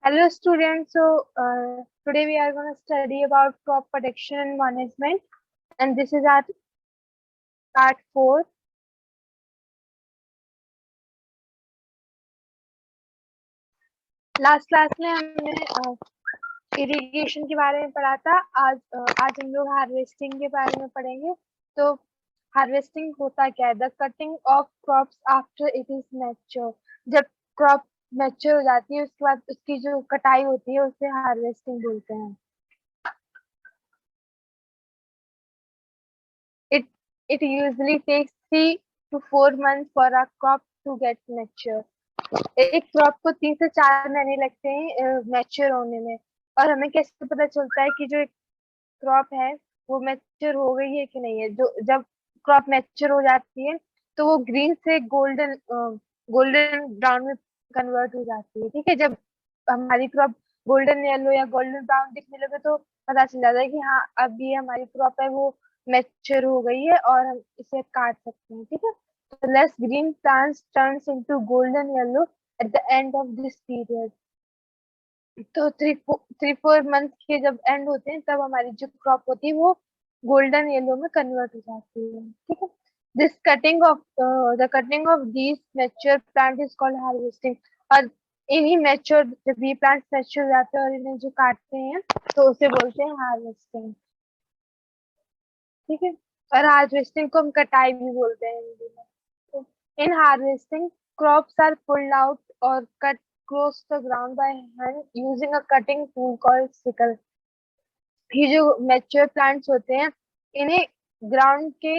Hello students, today we are going to study about crop protection and management, and this is our part 4. Last class में हमने irrigation के बारे में पढ़ा था। आज हम लोग हार्वेस्टिंग के बारे में पढ़ेंगे। तो हार्वेस्टिंग होता क्या है? The cutting of crops after it is mature. जब क्रॉप मैच्योर हो जाती है उसके बाद उसकी जो कटाई होती है उसे हार्वेस्टिंग बोलते हैं। It usually takes 3 to 4 months for a crop to get mature. एक क्रॉप को 3 से 4 महीने लगते हैं मैच्योर होने में। और हमें कैसे पता चलता है कि जो एक क्रॉप है वो मैच्योर हो गई है कि नहीं है? जो जब क्रॉप मैच्योर हो जाती है तो वो ग्रीन से गोल्डन गोल्डन ब्राउन में कन्वर्ट हो जाती है। ठीक है, जब हमारी क्रॉप गोल्डन येलो या गोल्डन ब्राउन दिखने लगे तो पता चल जाता है कि हाँ, अब ये हमारी क्रॉप है वो मैच्योर हो गई है और हम इसे काट सकते हैं। ठीक है, तो less green plants turns into golden yellow at the end of this period. तो 3-4 मंथ के जब एंड होते हैं तब हमारी जो क्रॉप होती है वो गोल्डन येलो में कन्वर्ट हो जाती है। ठीक है, this cutting of the cutting of these mature plant is called harvesting. और इन्हीं मैच्योर, जब ये प्लांट्स मैच्योर हो जाते हैं और इन्हें जो काटते हैं तो उसे बोलते हैं हार्वेस्टिंग। ठीक है, और हार्वेस्टिंग को हम कटाई भी बोलते हैं हिंदी में। इन harvesting crops are pulled out or cut close to the ground by hand using a cutting tool called sickle. ये जो मैच्योर प्लांट्स होते हैं इन्हें ग्राउंड के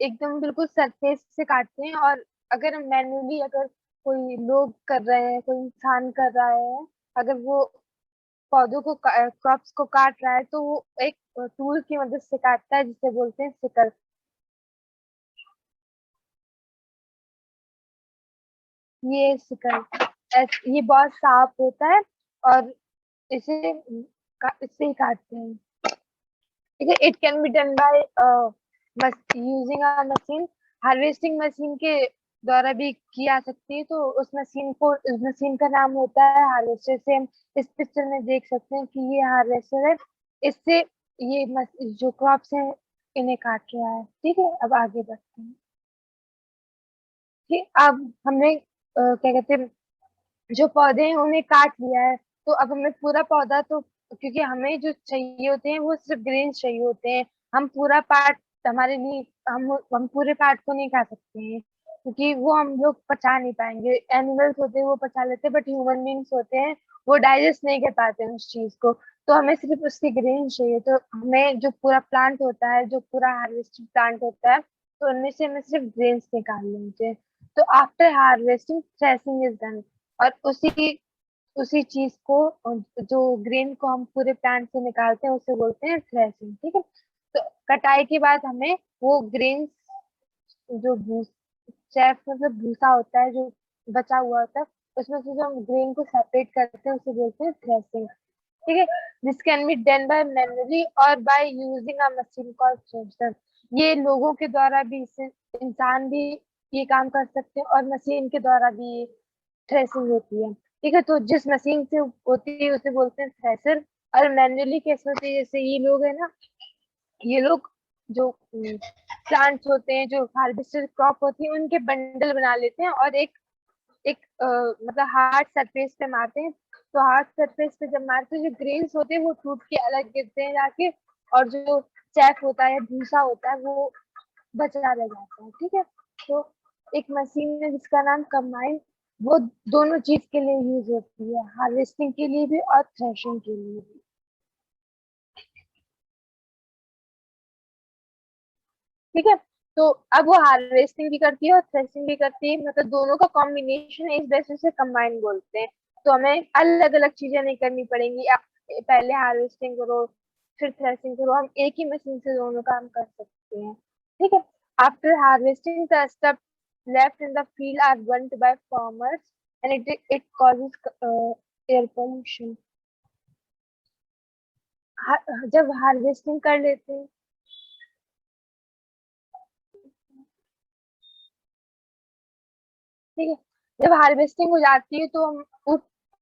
एकदम बिल्कुल सरफेस से काटते हैं। और अगर मैन्युअली अगर कोई लोग कर रहे हैं, कोई इंसान कर रहा है, अगर वो पौधों को क्रॉप्स को काट रहा है तो वो एक टूल की मदद से काटता है जिसे बोलते हैं सिकल। ये सिकल ये बहुत शार्प होता है और इसे इससे ही काटते हैं। ठीक है, it can be done bye using a machine. Harvesting machine के द्वारा भी की जा सकती है। तो उस मशीन का नाम होता है हार्वेस्टर। से हम इस पिक्चर में देख सकते हैं कि ये हार्वेस्टर है। इससे ये जो क्रॉप्स हैं इन्हें काट रहा है। ठीक है, अब आगे बढ़ते हैं। ठीक, अब हमने क्या कहते हैं, जो पौधे हैं उन्हें काट लिया है तो अब हमें पूरा पौधा तो, क्योंकि हमें जो चाहिए होते हैं वो सिर्फ ग्रेन चाहिए होते हैं। हम पूरा पार्ट हमारे लिए हम पूरे पार्ट को नहीं खा सकते हैं क्योंकि वो हम लोग पचा नहीं पाएंगे। एनिमल्स होते हैं वो पचा लेते हैं बट ह्यूमन बींग्स होते हैं वो डाइजेस्ट नहीं कर पाते हैं उस चीज को। तो हमें सिर्फ उसकी ग्रेन चाहिए। तो हमें जो पूरा प्लांट होता है, जो पूरा हार्वेस्टेड प्लांट होता है, तो उनमें से हमें सिर्फ ग्रेन्स निकालने होते हैं। तो after harvesting threshing is done. और उसी चीज को जो ग्रेन को हम पूरे प्लांट से निकालते हैं उसे बोलते हैं थ्रेसिंग। ठीक है, तो कटाई के बाद हमें वो ग्रेन जो चैफ मतलब भूसा होता है जो बचा हुआ होता है उसमें से जो हम ग्रेन को सेपरेट करते हैं उसे बोलते हैं थ्रेसिंग। ठीक है, this can be done by manually और by using a machine called thresher. ये लोगों के द्वारा भी, इसे इंसान भी ये काम कर सकते हैं और मशीन के द्वारा भी थ्रेसिंग होती है। ठीक है, तो जिस मशीन से होती है उसे बोलते हैं थ्रेसर। और मैन्युअली कैसे होती है, जैसे ये लोग है ना, ये लोग जो प्लांट्स होते हैं, जो हार्वेस्टेड क्रॉप होती है उनके बंडल बना लेते हैं और एक एक मतलब हार्ड सरफेस पे मारते हैं। तो हार्ड सरफेस पे जब मारते हैं जो ग्रेन्स होते हैं वो टूट के अलग गिरते हैं जाके, और जो चैफ होता है, भूसा होता है, वो बचा रह जाता है। ठीक है, तो एक मशीन है जिसका नाम कंबाइन, वो दोनों चीज के लिए यूज होती है, हार्वेस्टिंग के लिए भी और थ्रेशिंग के लिए भी। ठीक है, तो अब वो हार्वेस्टिंग भी करती है और थ्रेशिंग भी करती है, मतलब दोनों का कॉम्बिनेशन है, इस वजह से कंबाइन बोलते हैं। तो हमें अलग अलग चीजें नहीं करनी पड़ेंगी। आप पहले हार्वेस्टिंग करो फिर थ्रेशिंग करो, हम एक ही मशीन से दोनों काम कर सकते हैं। ठीक है, after harvesting the step left in the field are burnt by farmers and it causes air pollution. जब हार्वेस्टिंग कर लेते हैं, ठीक है, जब हार्वेस्टिंग हो जाती है तो हम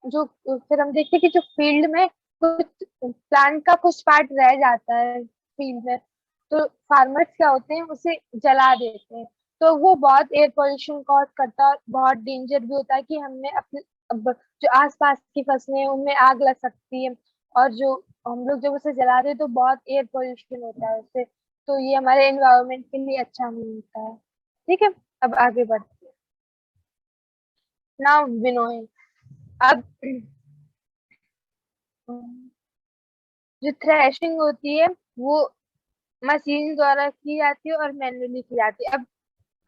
जो फिर हम देखते हैं कि जो फील्ड में कुछ प्लांट का कुछ पार्ट रह जाता है फील्ड में, तो फार्मर्स क्या होते हैं उसे जला देते हैं। तो वो बहुत एयर पोल्यूशन कॉज करता है, बहुत डेंजर भी होता है कि हमने अपने अब जो आसपास की फसलें हैं उनमें आग लग सकती है, और जो हम लोग जब उसे जलाते हैं तो बहुत एयर पोल्यूशन होता है उससे। तो ये हमारे एनवायरनमेंट के लिए अच्छा नहीं होता है। ठीक है, अब आगे बढ़ते हैं। Now winnowing. अब जो थ्रेशिंग होती है वो मशीन द्वारा की जाती है और मैन्युअली की जाती है। अब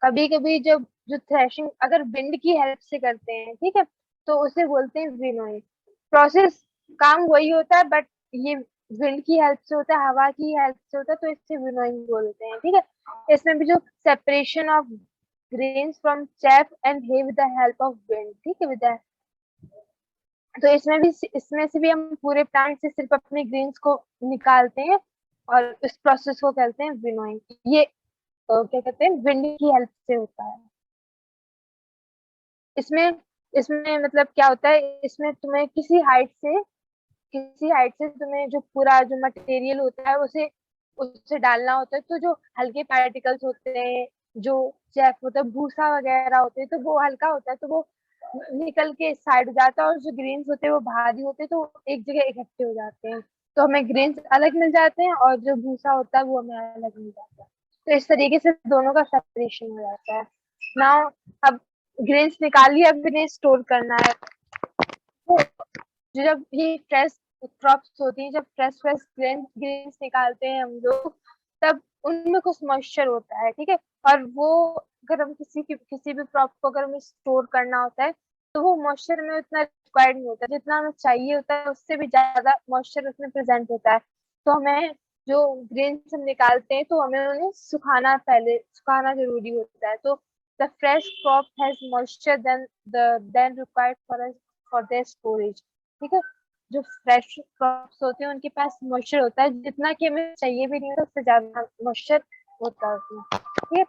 कभी कभी जब जो थ्रेशिंग अगर विंड की हेल्प से करते हैं, ठीक है, तो उसे बोलते हैं विनोइंग प्रोसेस। काम वही होता है बट ये विंड की हेल्प से होता है, हवा की हेल्प से होता है, तो इससे विनोइंग बोलते हैं। ठीक है, इसमें भी जो separation of grains from chaff and hay with the help of wind, ठीक है, विद तो इसमें से भी हम पूरे प्लांट से सिर्फ अपने ग्रेन्स को निकालते हैं, और इस प्रोसेस को कहते हैं विनोइंग। ये क्या कहते हैं, विंड की हेल्प से होता है। इसमें इसमें मतलब क्या होता है, इसमें तुम्हें किसी हाइट से तुम्हें जो पूरा जो मटेरियल होता है उसे उसे डालना होता है। तो जो हल्के पार्टिकल्स होते हैं, जो चेफ होता है, भूसा वगैरह होते हैं, तो वो हल्का होता है तो वो निकल के साइड हो जाता है, और जो ग्रेन्स होते हैं वो भारी होते हैं तो एक जगह इकट्ठे हो जाते हैं। तो हमें ग्रेन्स अलग मिल जाते हैं और जो भूसा होता है वो हमें अलग मिल जाता है। तो इस तरीके से दोनों का सेपरेशन हो जाता है। नाउ अब ग्रेन्स निकाल लिया, अब इन्हें स्टोर करना है। तो जब ये फ्रेश क्रॉप्स होती हैं, जब फ्रेश फ्रेश ग्रेन्स निकालते हैं हम लोग, तब उनमें कुछ मॉइस्चर होता है। ठीक है, और वो अगर हम किसी भी क्रॉप को अगर हमें स्टोर करना होता है तो वो मॉइस्चर में उतना रिक्वायर्ड नहीं होता, जितना हमें चाहिए होता है उससे भी ज्यादा मॉइस्चर उसमें प्रेजेंट होता है। तो हमें जो ग्रेन्स हम निकालते हैं तो हमें उन्हें सुखाना जरूरी होता है। तो the fresh crop has moisture then required for their storage. ठीक है, जो फ्रेश क्रॉप्स होते हैं उनके पास मॉइस्चर होता है जितना कि हमें चाहिए भी नहीं होता, उससे ज्यादा मॉइस्चर होता है उसमें। ठीक है,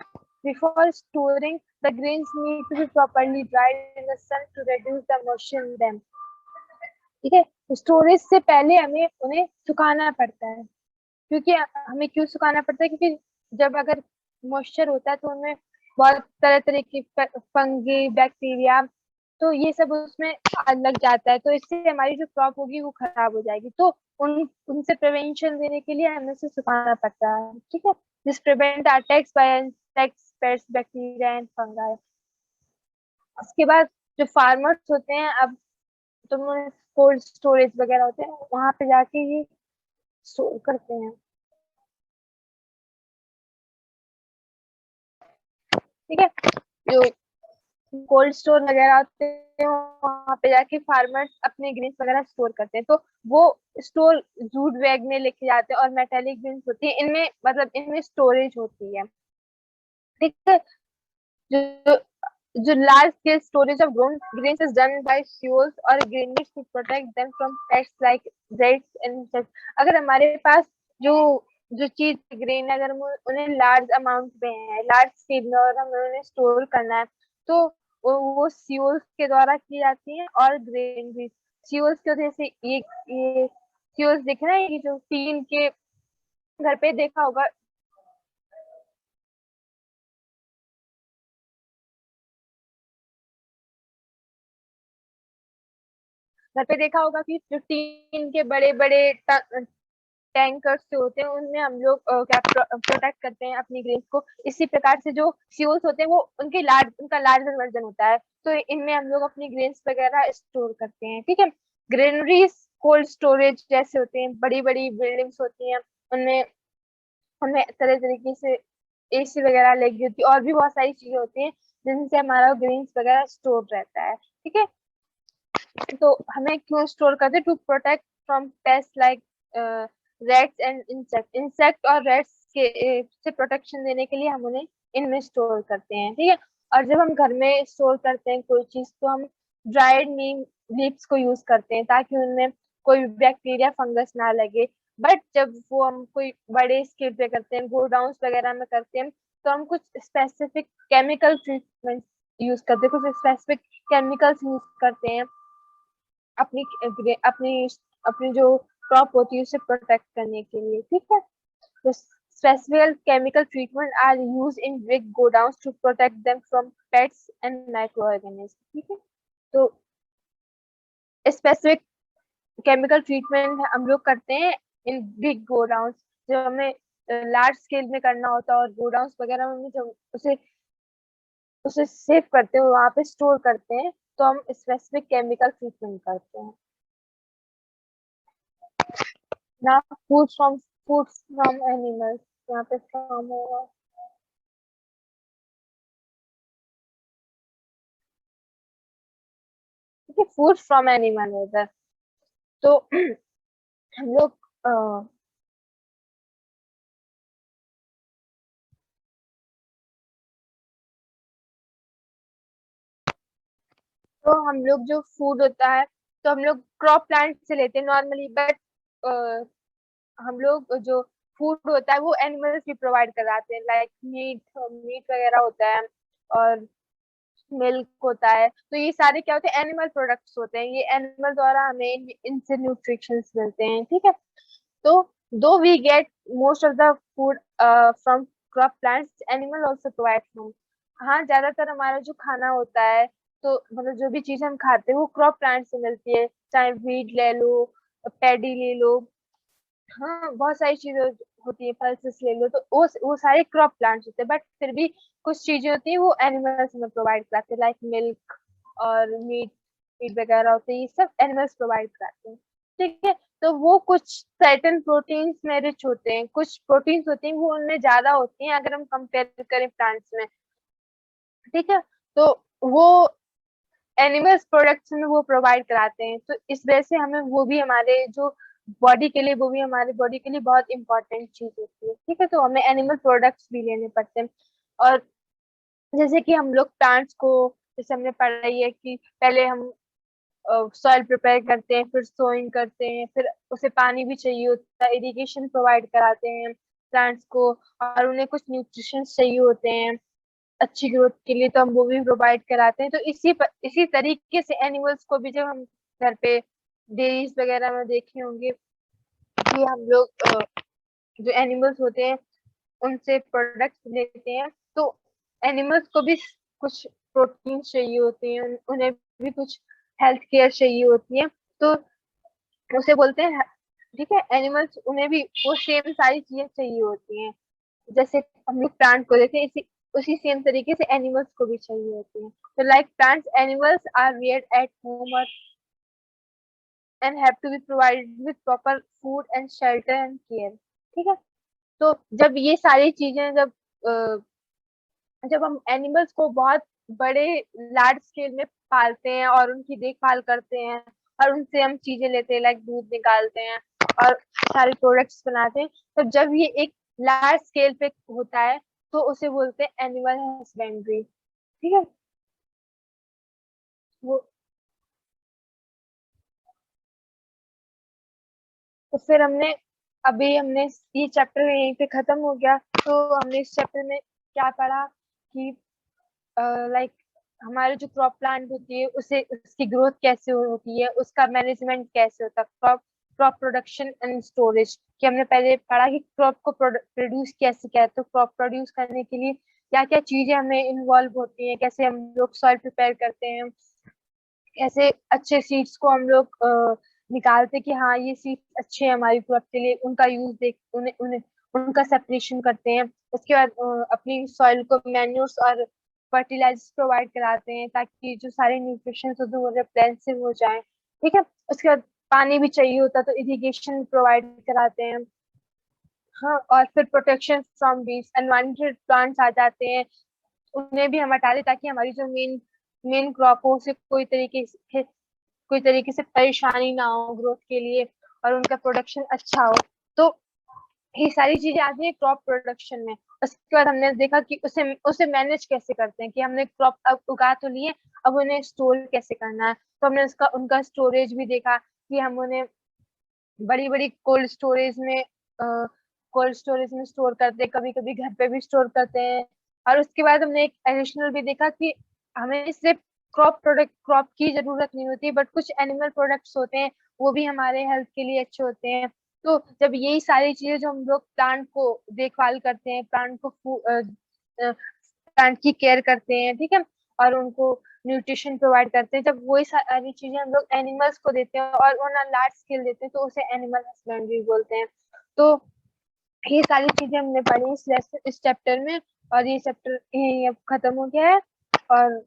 before storing the grains need to be properly dried in the sun to reduce the moisture in them. ठीक है, स्टोरेज से पहले हमें उन्हें सुखाना पड़ता है। क्योंकि हमें क्यों सुखाना पड़ता है, क्योंकि जब अगर मॉइस्चर होता है तो उनमें बहुत तरह तरह की फंगी बैक्टीरिया, तो ये सब उसमें लग जाता है, तो इससे हमारी जो क्रॉप होगी वो खराब हो जाएगी। तो उनसे प्रिवेंशन देने के लिए हमें उसे सुखाना पड़ता है। ठीक है, this prevent attacks bye insects, paste, bacteria and fungi. उसके बाद जो फार्मर्स होते हैं, अब तुम कोल्ड स्टोरेज वगैरह होते हैं वहां पे जाके ये स्टोर करते हैं। ठीक है, जो कोल्ड स्टोर वगैरह होते हैं वहां पे जाके फार्मर्स अपने ग्रेन्स वगैरह स्टोर करते हैं। तो वो स्टोर जूट बैग में लेके जाते हैं, और मेटेलिक ग्रेन्स होती है इनमें, मतलब इनमें स्टोरेज होती है। ठीक है, जो जो large scale storage of grown grains is done by fuels और granaries to protect them from pests like rats and insects. अगर हमारे पास जो जो चीज ग्रेन अगर हम उन्हें लार्ज अमाउंट में है, लार्ज स्केल में, और हमें उन्हें स्टोर करना है, तो वो फ्यूल्स के द्वारा की जाती है। और ग्रेन भी फ्यूल्स की वजह से ये फ्यूल्स दिख रहा है, ये जो टीन के घर पे देखा होगा, घर पे देखा होगा कि जो टीन के बड़े बड़े टैंकर्स जो होते हैं उनमें हम लोग क्या प्रोटेक्ट करते हैं अपनी ग्रेन्स को। इसी प्रकार से जो फ्यूल्स होते हैं वो उनका लार्जर वर्जन होता है, तो इनमें हम लोग अपनी ग्रेन्स वगैरह स्टोर करते हैं। ठीक है, ग्रेनरीज कोल्ड स्टोरेज जैसे होते हैं, बड़ी बड़ी बिल्डिंग्स होती हैं, उनमें हमें तरह तरीके से एसी वगैरह लगी होती है, और भी बहुत सारी चीजें होती हैं जिनसे हमारा ग्रेन्स वगैरह स्टोर रहता है। ठीक है, तो हमें क्यों स्टोर करते हैं, to protect from pest like rats and insect और रेट्स के से प्रोटेक्शन देने के लिए हम उन्हें इनमें स्टोर करते हैं। ठीक है, और जब हम घर में स्टोर करते हैं कोई चीज तो हम ड्राइड नीम लीव्स को यूज करते हैं ताकि उनमें कोई बैक्टीरिया फंगस ना लगे। बट जब वो हम कोई बड़े स्केल पे करते हैं, गोडाउन वगैरह में करते हैं, तो हम कुछ स्पेसिफिक केमिकल ट्रीटमेंट यूज करते हैं, कुछ स्पेसिफिक केमिकल्स यूज करते हैं अपनी अपनी अपनी जो क्रॉप होती है उसे प्रोटेक्ट करने के लिए, ठीक है। तो specific chemical treatment are used in big godowns to protect them from pests and microorganisms, ठीक है। तो स्पेसिफिक केमिकल ट्रीटमेंट हम लोग करते हैं इन बिग गोडाउन, जब हमें लार्ज स्केल में करना होता है और गोडाउन वगैरह में जब उसे उसे सेव करते हैं, वहां पे स्टोर करते हैं, तो हम स्पेसिफिक केमिकल ट्रीटमेंट करते हैं ना। फूड फ्रॉम एनिमल्स, यहाँ पे फ्रॉम होगा, ठीक है, फूड फ्रॉम एनिमल है इधर। तो हम लोग तो हम लोग जो फूड होता है, तो हम लोग क्रॉप प्लांट से लेते हैं नॉर्मली, बट हम लोग जो फूड होता है वो एनिमल्स भी प्रोवाइड कराते हैं, लाइक मीट मीट वगैरह होता है, और मिल्क होता है। तो ये सारे क्या होते हैं, एनिमल प्रोडक्ट्स होते हैं, ये एनिमल द्वारा हमें इनसे न्यूट्रिशंस मिलते हैं, ठीक है। तो दो we get most of the food from crop plants, animal also provide from. हाँ, ज्यादातर हमारा जो खाना होता है, तो मतलब जो भी चीज हम खाते हैं वो क्रॉप प्लांट से मिलती है, चाहे वीट ले लो, पैडी ले लो, हाँ बहुत सारी चीजें होती है, पल्सेस ले लो, तो वो सारे क्रॉप प्लांट्स होते हैं, बट फिर भी कुछ चीजें होती है वो एनिमल्स में प्रोवाइड कराते हैं, लाइक मिल्क और मीट मीट वगैरह होते हैं, ये सब एनिमल्स प्रोवाइड कराते हैं, ठीक है। तो वो कुछ सर्टेन प्रोटीन्स में रिच होते हैं, कुछ प्रोटीन्स होते हैं वो उनमें ज्यादा होती हैं अगर हम कंपेयर करें प्लांट्स में, ठीक है। तो वो एनिमल्स प्रोडक्ट्स में वो प्रोवाइड कराते हैं, तो इस वजह से हमें वो भी हमारे जो बॉडी के लिए, वो भी हमारे बॉडी के लिए बहुत इंपॉर्टेंट चीज होती है, ठीक है। तो हमें एनिमल प्रोडक्ट्स भी लेने पड़ते हैं। और जैसे कि हम लोग प्लांट्स को, जैसे हमने पढ़ा ही है कि पहले हम सॉइल प्रिपेयर करते हैं, फिर सोइंग करते हैं, फिर उसे पानी भी चाहिए होता है, इरिगेशन प्रोवाइड कराते हैं प्लांट्स को, और उन्हें कुछ न्यूट्रिशन चाहिए होते हैं अच्छी ग्रोथ के लिए, तो हम वो भी प्रोवाइड कराते हैं। तो इसी तरीके से एनिमल्स को भी, जब हम घर पे डेयरीज वगैरह में देखे होंगे कि हम लोग जो एनिमल्स होते हैं उनसे प्रोडक्ट्स लेते हैं, तो एनिमल्स को भी कुछ प्रोटीन चाहिए होती है, उन्हें भी कुछ हेल्थ केयर चाहिए होती है, तो उसे बोलते हैं, ठीक है। एनिमल्स उन्हें भी वो सेम सारी चीजें चाहिए होती हैं, जैसे हम लोग प्लांट को देते हैं, इसी उसी सेम तरीके से एनिमल्स को भी चाहिए होती है। तो like plants animals are reared at home और and have to be provided with proper food and shelter and care, ठीक है। तो जब ये सारी चीजें, जब हम एनिमल्स को बहुत बड़े लार्ज स्केल में पालते हैं और उनकी देखभाल करते हैं, और उनसे हम चीजें लेते हैं, लाइक दूध निकालते हैं और सारे प्रोडक्ट्स बनाते हैं, तो जब ये एक लार्ज स्केल पे होता है, तो उसे बोलते हैं एनिमल हस्बेंड्री, ठीक है। वो तो फिर हमने ये चैप्टर यहीं पे खत्म हो गया। तो हमने इस चैप्टर में क्या पढ़ा कि लाइक हमारे जो क्रॉप प्लांट होती है उसे उसकी ग्रोथ कैसे होती है, उसका मैनेजमेंट कैसे होता है, crop crop production and storage, कि हमने पहले पढ़ा कि क्रॉप को प्रोड्यूस कैसे किया है, तो क्रॉप प्रोड्यूस करने के लिए क्या क्या चीजें हमें इन्वॉल्व होती हैं, कैसे हम लोग सॉइल प्रिपेयर करते हैं, कैसे अच्छे सीड्स को हम लोग निकालते कि हाँ ये सीड्स अच्छे हैं हमारी क्रॉप के लिए, उनका यूज देख उन्हें उन्हें उनका सेपरेशन करते हैं। उसके बाद अपनी सॉइल को मैन्योर्स और फर्टिलाइजर्स प्रोवाइड कराते हैं, ताकि जो सारे न्यूट्रिशन होते हैं वो रिप्लेनिश हो जाए, ठीक है। उसके बाद पानी भी चाहिए होता है, तो इरिगेशन प्रोवाइड कराते हैं। हाँ, और फिर प्रोटेक्शन फ्रॉम बीस एनवायरमेंटल प्लांट्स आ जाते हैं, उन्हें भी हम हटा दें, ताकि हमारी जो मेन मेन क्रॉप हो उसे कोई तरीके से परेशानी ना हो ग्रोथ के लिए, और उनका प्रोडक्शन अच्छा हो। तो ये सारी चीजें आती है क्रॉप प्रोडक्शन में। उसके बाद हमने देखा कि उसे उसे मैनेज कैसे करते हैं, कि हमने क्रॉप अब उगा तो लिए, अब उन्हें स्टोर कैसे करना है, तो हमने उसका उनका स्टोरेज भी देखा कि हम उन्हें बड़ी बड़ी कोल्ड स्टोरेज में स्टोर करते हैं, कभी कभी घर पे भी स्टोर करते हैं। और उसके बाद हमने एक एडिशनल भी देखा कि हमें सिर्फ क्रॉप की जरूरत नहीं होती, बट कुछ एनिमल प्रोडक्ट्स होते हैं वो भी हमारे हेल्थ के लिए अच्छे होते हैं। तो जब यही सारी चीजें जो हम लोग प्लांट को देखभाल करते हैं, प्लांट की केयर करते हैं, ठीक है, और उनको न्यूट्रिशन प्रोवाइड करते हैं, जब वही सारी चीजें हम लोग एनिमल्स को देते हैं और ऑन लार्ज स्केल देते हैं, तो उसे एनिमल हस्बेंड्री बोलते हैं। तो ये सारी चीजें हमने पढ़ी इस चैप्टर में, और ये चैप्टर यही अब खत्म हो गया है। और